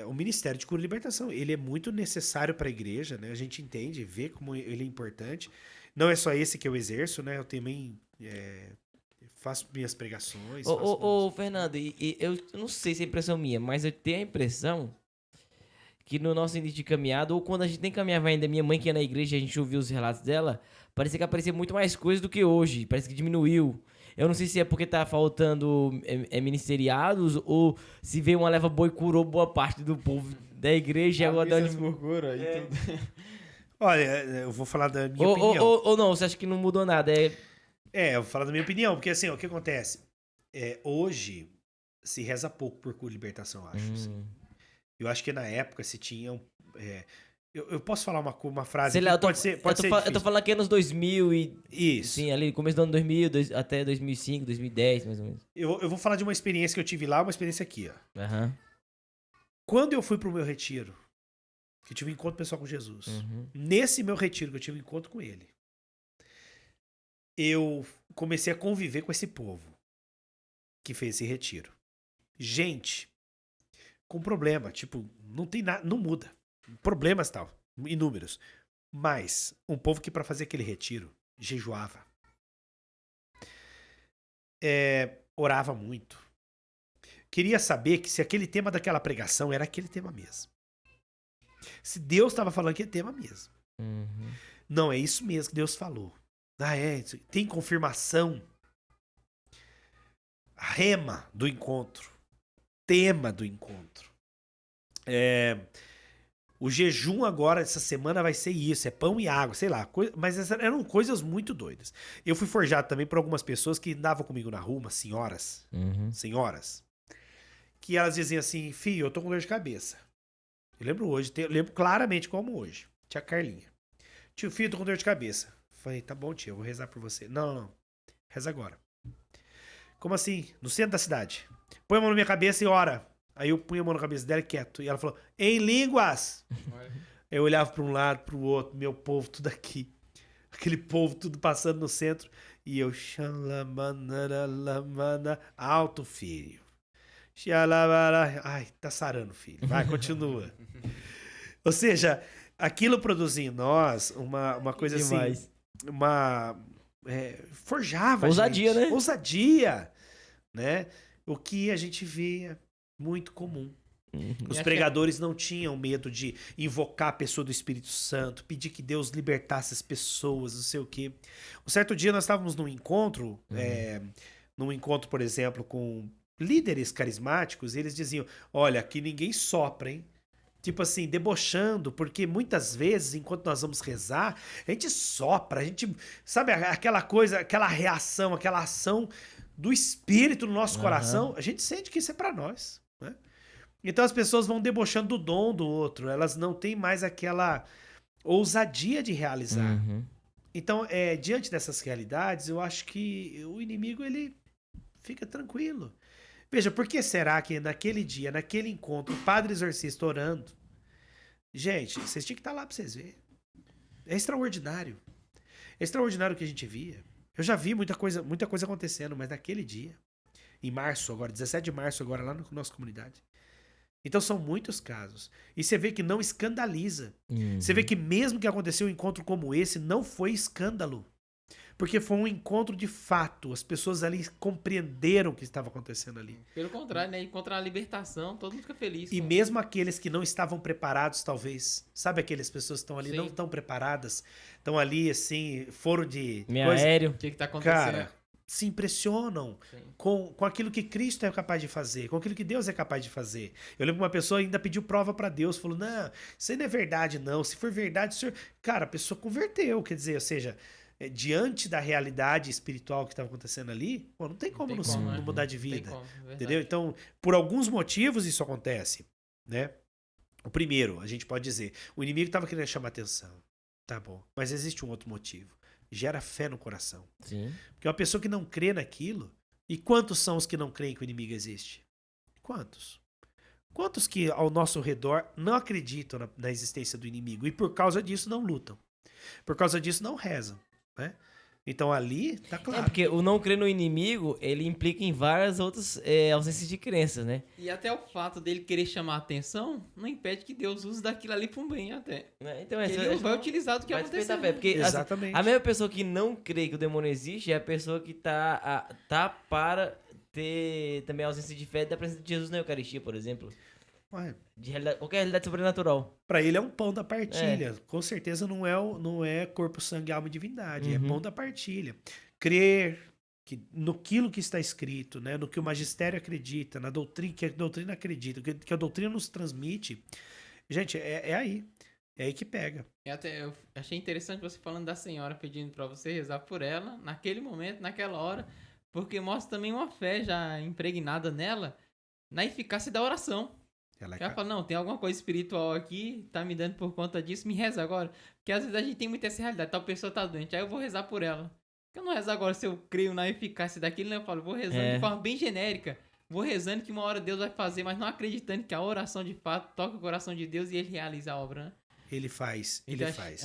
o Ministério de Cura e Libertação, ele é muito necessário para a igreja, né? A gente entende, vê como ele é importante. Não é só esse que eu exerço, né? Eu também faço minhas pregações, faço Ô, Fernando, e eu não sei se é impressão minha, mas eu tenho a impressão que no nosso início de caminhada, ou quando a gente nem caminhava ainda, minha mãe que ia na igreja, a gente ouviu os relatos dela, parecia que aparecia muito mais coisa do que hoje, parece que diminuiu. Eu não sei se é porque tá faltando ministeriados, ou se veio uma leva boa e curou boa parte do povo da igreja e agora dá Missas por cura e tudo. Olha, eu vou falar da minha opinião. Ou não, você acha que não mudou nada? Eu vou falar da minha opinião, porque assim, ó, o que acontece? Hoje se reza pouco por cura e libertação, eu acho. Assim. Eu acho que na época se tinham. Eu posso falar uma frase Sei que lá, eu tô, pode ser eu tô difícil. falando aqui anos 2000 e... Isso. Sim, ali começo do ano 2000 até 2005, 2010, mais ou menos. Eu vou falar de uma experiência que eu tive lá, uma experiência aqui, ó. Aham. Quando eu fui pro meu retiro, que eu tive um encontro pessoal com Jesus, nesse meu retiro que eu tive um encontro com ele, eu comecei a conviver com esse povo que fez esse retiro. Gente, com problema, tipo, não tem nada, não muda. Problemas tal, inúmeros. Mas um povo que para fazer aquele retiro jejuava, orava muito. Queria saber que se aquele tema daquela pregação era aquele tema mesmo. Se Deus estava falando aquele tema mesmo. Não, é isso mesmo que Deus falou. Tem confirmação. Rema do encontro. Tema do encontro. O jejum agora, essa semana, vai ser isso. É pão e água, sei lá. Mas eram coisas muito doidas. Eu fui forjado também por algumas pessoas que andavam comigo na rua, umas senhoras. Senhoras. Que elas diziam assim, filho, eu tô com dor de cabeça. Eu lembro hoje, eu lembro claramente como hoje. Tia Carlinha. Tio, filho, tô com dor de cabeça. Falei, tá bom, tio, eu vou rezar por você. Não. Reza agora. Como assim? No centro da cidade. Põe a mão na minha cabeça e ora. Aí eu punha a mão na cabeça dela quieto. E ela falou, em línguas! Eu olhava pra um lado, pro outro, meu povo tudo aqui. Aquele povo tudo passando no centro. E eu, alto, filho. Ai, tá sarando, filho. Vai, continua. Ou seja, aquilo produzia em nós uma coisa Demais. assim, forjava Ousadia, gente. né? Ousadia, né? O que a gente via muito comum. Os pregadores não tinham medo de invocar a pessoa do Espírito Santo, pedir que Deus libertasse as pessoas, não sei o quê. Um certo dia nós estávamos num encontro, por exemplo, com líderes carismáticos, e eles diziam, olha, aqui ninguém sopra, hein? Tipo assim, debochando, porque muitas vezes, enquanto nós vamos rezar, a gente sopra, a gente, sabe, aquela coisa, aquela reação, aquela ação do Espírito no nosso coração, a gente sente que isso é pra nós, né? Então as pessoas vão debochando do dom do outro, elas não têm mais aquela ousadia de realizar. Então, diante dessas realidades, eu acho que o inimigo, ele fica tranquilo. Veja, por que será que naquele dia, naquele encontro, o padre exorcista orando, gente, vocês tinham que estar lá pra vocês verem. É extraordinário. É extraordinário o que a gente via. Eu já vi muita coisa acontecendo, mas naquele dia, em março agora, 17 de março agora, lá na nossa comunidade. Então são muitos casos. E você vê que não escandaliza. Você vê que mesmo que aconteceu um encontro como esse, não foi escândalo. Porque foi um encontro de fato. As pessoas ali compreenderam o que estava acontecendo ali. Pelo contrário, né? Encontrar a libertação, todo mundo fica feliz. E mesmo aqueles que não estavam preparados, talvez. Sabe aquelas pessoas que estão ali, Sim. não estão preparadas? Estão ali, assim, foram de Meio coisa. aéreo. O que tá acontecendo? Cara, se impressionam Sim. com aquilo que Cristo é capaz de fazer, com aquilo que Deus é capaz de fazer. Eu lembro que uma pessoa ainda pediu prova pra Deus, falou, não, isso aí não é verdade não, se for verdade, o senhor... Cara, a pessoa converteu, quer dizer, ou seja, diante da realidade espiritual que estava acontecendo ali, pô, não tem como não mudar de vida, entendeu? Então, por alguns motivos isso acontece, né? O primeiro, a gente pode dizer, o inimigo estava querendo chamar atenção, tá bom, mas existe um outro motivo. Gera fé no coração. Sim. Porque uma pessoa que não crê naquilo... E quantos são os que não creem que o inimigo existe? Quantos? Quantos que ao nosso redor não acreditam na existência do inimigo e por causa disso não lutam? Por causa disso não rezam, né? Então ali tá claro. Porque o não crer no inimigo, ele implica em várias outras ausências de crenças, né? E até o fato dele querer chamar a atenção não impede que Deus use daquilo ali pra um bem até. Então, Ele vai utilizar do que vai aconteceu. despertar fé, porque Exatamente. a mesma pessoa que não crê que o demônio existe é a pessoa que tá para ter também a ausência de fé da presença de Jesus na Eucaristia, por exemplo. Ué, Qualquer realidade sobrenatural. pra ele é um pão da partilha. Com certeza não é corpo, sangue, alma e divindade. É Uhum. pão da partilha. Crer noquilo que está escrito, né? No que o magistério acredita, na doutrina, que a doutrina acredita, que a doutrina nos transmite. Gente, é aí. É aí que pega. E até eu achei interessante você falando da senhora pedindo pra você rezar por ela, naquele momento, naquela hora, porque mostra também uma fé já impregnada nela, na eficácia da oração. Ela fala, não, tem alguma coisa espiritual aqui, tá me dando por conta disso, me reza agora. Porque às vezes a gente tem muita essa realidade, tal pessoa tá doente, aí eu vou rezar por ela. Eu não rezo agora se eu creio na eficácia daquilo, né? Eu falo, vou rezando de forma bem genérica. Vou rezando que uma hora Deus vai fazer, mas não acreditando que a oração de fato toca o coração de Deus e ele realiza a obra, né? Ele faz. Então, Ele faz.